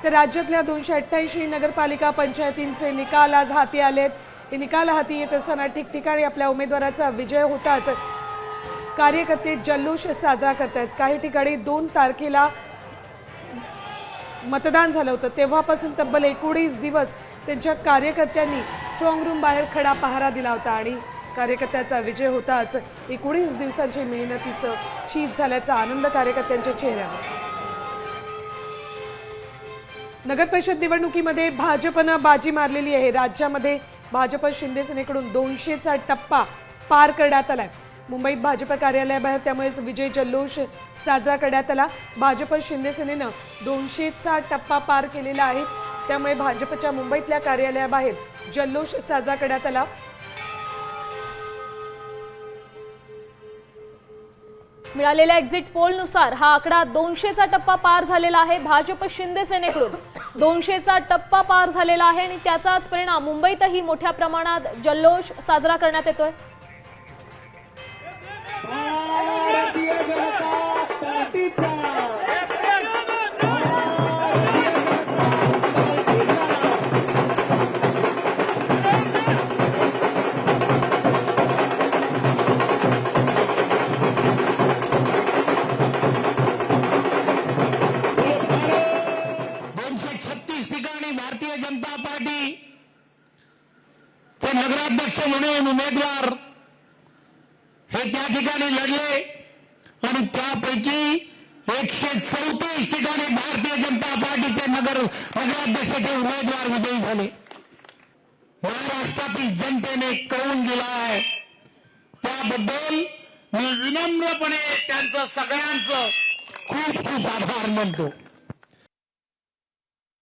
तर राज्यातल्या 288 नगरपालिका पंचायतींचे निकाल आज हाती आलेत। हे निकाल हाती येत असताना ठिकठिकाणी आपल्या उमेदवाराचा विजय होताच कार्यकर्ते जल्लोष साजरा करतात। काही ठिकाणी 2 तारखेला मतदान झालं होतं, तेव्हापासून तब्बल 19 दिवस त्यांच्या कार्यकर्त्यांनी स्ट्रॉंग रूम बाहेर खडा पहारा दिला होता आणि कार्यकर्त्याचा विजय होताच 19 दिवसांची मेहनतीचं चीज झाल्याचा आनंद कार्यकर्त्यांच्या चेहऱ्यावर। नगर परिषद निवडणुकीमध्ये भाजपनं बाजी मारलेली आहे। राज्यामध्ये भाजप शिंदे सेनेकडून 200चा टप्पा पार करण्यात आलाय। मुंबईत भाजप कार्यालयाबाहेर त्यामुळेच विजय जल्लोष साजरा करण्यात आला। भाजप शिंदे सेनेनं 200चा टप्पा पार केलेला आहे, त्यामुळे भाजपच्या मुंबईतल्या कार्यालयाबाहेर जल्लोष साजरा करण्यात आला। मिळालेल्या एक्झिट पोलनुसार हा आकडा 200चा टप्पा पार झालेला आहे। भाजप शिंदे सेनेकडून 200चा टप्पा पार झालेला आहे आणि त्याचाच परिणाम मुंबईतही मोठ्या प्रमाणात जल्लोष साजरा करण्यात येतोय। भारतीय जनता पार्टी ते नगराध्यक्ष म्हणून उमेदवार हे त्या ठिकाणी लढले आणि त्यापैकी 134 ठिकाणी भारतीय जनता पार्टीचे नगराध्यक्षाचे उमेदवार विजयी झाले। महाराष्ट्रातील जनतेने कौल दिला आहे, त्याबद्दल मी विनम्रपणे त्यांचं सगळ्यांचं खूप खूप आभार मानतो।